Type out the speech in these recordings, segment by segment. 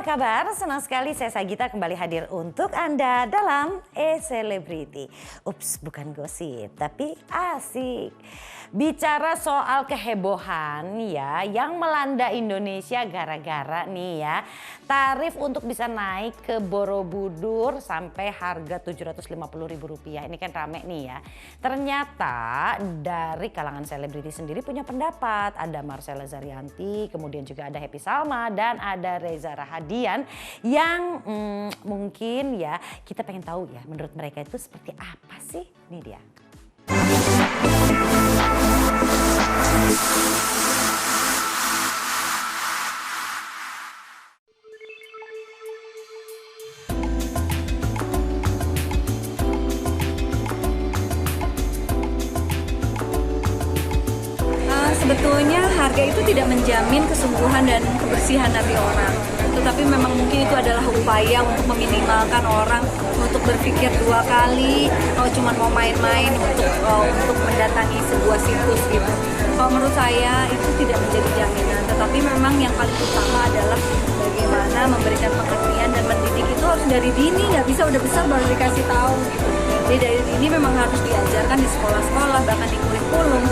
kabar? Senang sekali saya Sagita kembali hadir untuk Anda dalam E-Celebrity. Ups, bukan gosip, tapi asik. Bicara soal kehebohan ya yang melanda Indonesia gara-gara nih ya. Tarif untuk bisa naik ke Borobudur sampai harga Rp750.000. Ini kan rame nih ya. Ternyata dari kalangan selebriti sendiri punya pendapat. Ada Marcella Zalianty, kemudian juga ada Happy Salma dan ada Reza Rahadian yang mungkin ya kita pengen tahu ya menurut mereka itu seperti apa sih? Ini dia. Sebetulnya harga itu tidak menjamin kesungguhan dan kebersihan hati orang. Tetapi memang mungkin itu adalah upaya untuk meminimalkan orang untuk berpikir dua kali, kalau cuma mau main-main untuk mendatangi sebuah situs gitu. Kalau menurut saya itu tidak menjadi jaminan, tetapi memang yang paling utama adalah bagaimana memberikan pengertian dan mendidik itu harus dari dini, nggak bisa udah besar baru dikasih tahu gitu. Jadi dari dini memang harus diajarkan di sekolah-sekolah, bahkan di kurikulum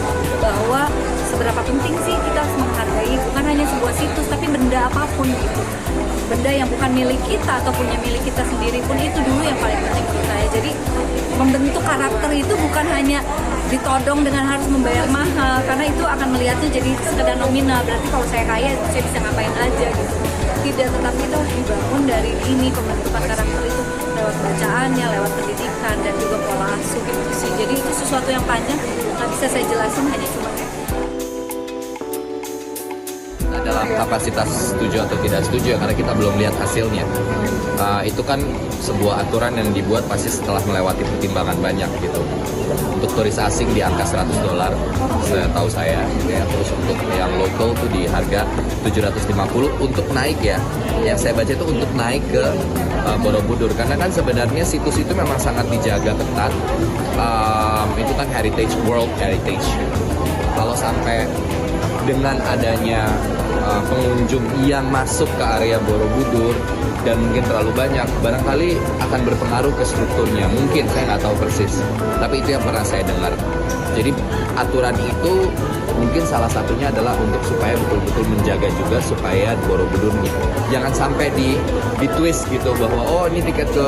bahwa seberapa penting sih kita harus menghargai bukan hanya sebuah situs tapi benda apapun gitu. Benda yang bukan milik kita atau punya milik kita sendiri pun itu dulu yang paling penting menurut saya. Jadi membentuk karakter itu bukan hanya ditodong dengan harus membayar mahal, karena itu akan melihatnya jadi sekedar nominal. Berarti kalau saya kaya saya bisa ngapain aja gitu. Tidak, tetapi itu harus dibangun dari ini, pembentukan karakter itu lewat bacaannya, lewat pendidikan dan juga pola asuh gitu sih. Jadi itu sesuatu yang panjang, nggak bisa saya jelasin hanya cuma dalam kapasitas setuju atau tidak setuju ya, karena kita belum lihat hasilnya. Itu kan sebuah aturan yang dibuat pasti setelah melewati pertimbangan banyak gitu. Untuk turis asing di angka $100, setahu saya gitu ya. Terus untuk yang lokal tuh di harga 750 untuk naik ya. Yang saya baca itu untuk naik ke Borobudur, karena kan sebenarnya situs itu memang sangat dijaga ketat. Itu kan World Heritage. Kalau sampai dengan adanya pengunjung yang masuk ke area Borobudur dan mungkin terlalu banyak, barangkali akan berpengaruh ke strukturnya. Mungkin, saya nggak tahu persis, tapi itu yang pernah saya dengar. Jadi aturan itu mungkin salah satunya adalah untuk supaya betul-betul menjaga juga supaya Borobudur jangan sampai di twist gitu bahwa oh ini tiket ke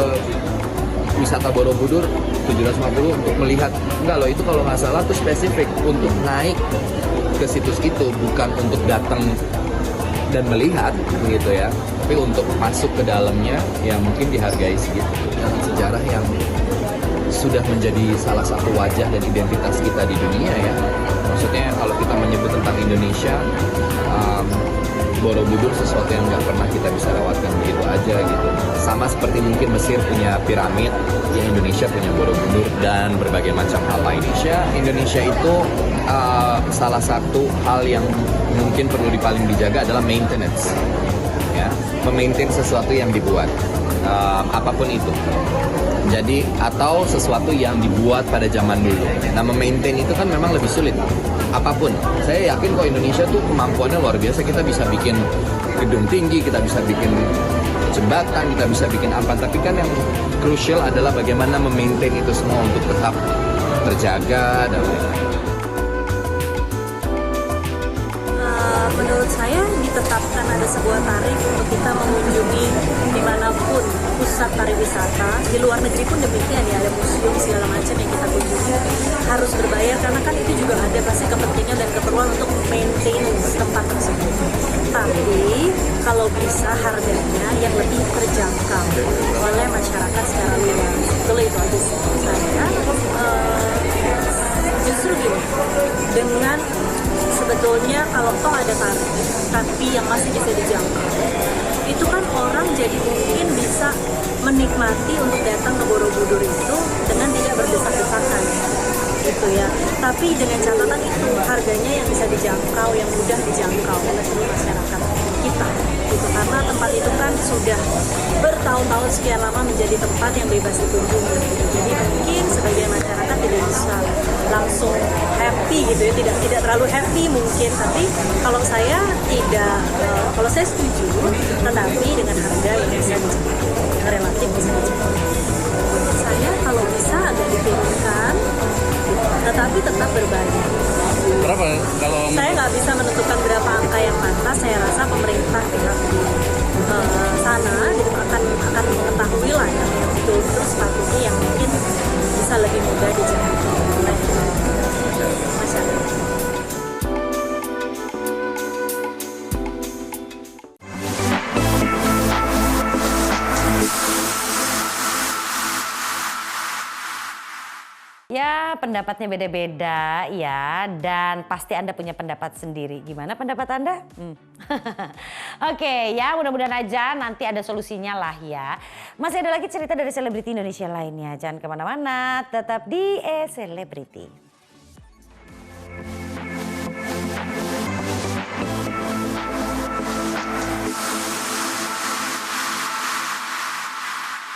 wisata Borobudur 750 untuk melihat. Enggak loh, itu kalau nggak salah tuh spesifik untuk naik ke situs itu, bukan untuk datang dan melihat gitu ya, tapi untuk masuk ke dalamnya yang mungkin dihargai segitu. Sejarah yang sudah menjadi salah satu wajah dan identitas kita di dunia ya. Maksudnya kalau kita menyebut tentang Indonesia, Borobudur sesuatu yang nggak pernah kita bisa lewatkan begitu aja gitu. Sama seperti mungkin Mesir punya piramid, ya Indonesia punya Borobudur dan berbagai macam hal lainnya. Indonesia itu salah satu hal yang mungkin perlu paling dijaga adalah maintenance, ya, memaintain sesuatu yang dibuat, apapun itu. Jadi atau sesuatu yang dibuat pada zaman dulu. Nah, memaintain itu kan memang lebih sulit. Apapun, saya yakin kok Indonesia tuh kemampuannya luar biasa. Kita bisa bikin gedung tinggi, kita bisa bikin jembatan, kita bisa bikin apa. Tapi kan yang krusial adalah bagaimana memaintain itu semua untuk tetap terjaga dan menurut saya ditetapkan ada sebuah tarif untuk kita mengunjungi dimanapun pusat pariwisata. Di luar negeri pun demikian ya, ada museum segala macam yang kita kunjungi harus berbayar, karena kan itu juga ada pasti kepentingan dan keperluan untuk maintain tempat tersebut. Tapi kalau bisa harganya yang lebih terjangkau oleh masyarakat secara luas. Betul, itu aja sih. Saya justru gini, dengan sebetulnya kalau toh ada tarif tapi yang masih bisa dijangkau, itu kan orang jadi mungkin bisa menikmati untuk datang ke Borobudur itu dengan tidak berdesak-desakan gitu ya. Tapi dengan catatan itu harganya yang bisa dijangkau, yang mudah dijangkau oleh seluruh masyarakat kita gitu, karena tempat itu kan sudah bertahun-tahun sekian lama menjadi tempat yang bebas dikunjungi gitu. Jadi mungkin sebagian masyarakat tidak bisa langsung happy gitu ya, tidak terlalu happy mungkin, tapi kalau saya tidak, kalau saya setuju, tetapi dengan harga yang bisa dijangkau, yang relatif bisa dijangkau. Saya kalau bisa agak diturunkan, tetapi tetap berbayar. Berapa kalau Saya nggak bisa menentukan berapa angka yang pantas. Saya rasa pemerintah pihak di sana gitu akan mengetahui lah yang betul-betul sepatunya yang mungkin bisa lebih mudah dijangkau oleh masyarakat. Ya, pendapatnya beda-beda ya, dan pasti Anda punya pendapat sendiri. Gimana pendapat Anda? Oke ya, mudah-mudahan aja nanti ada solusinya lah ya. Masih ada lagi cerita dari selebriti Indonesia lainnya. Jangan kemana-mana, tetap di E-Celebrity.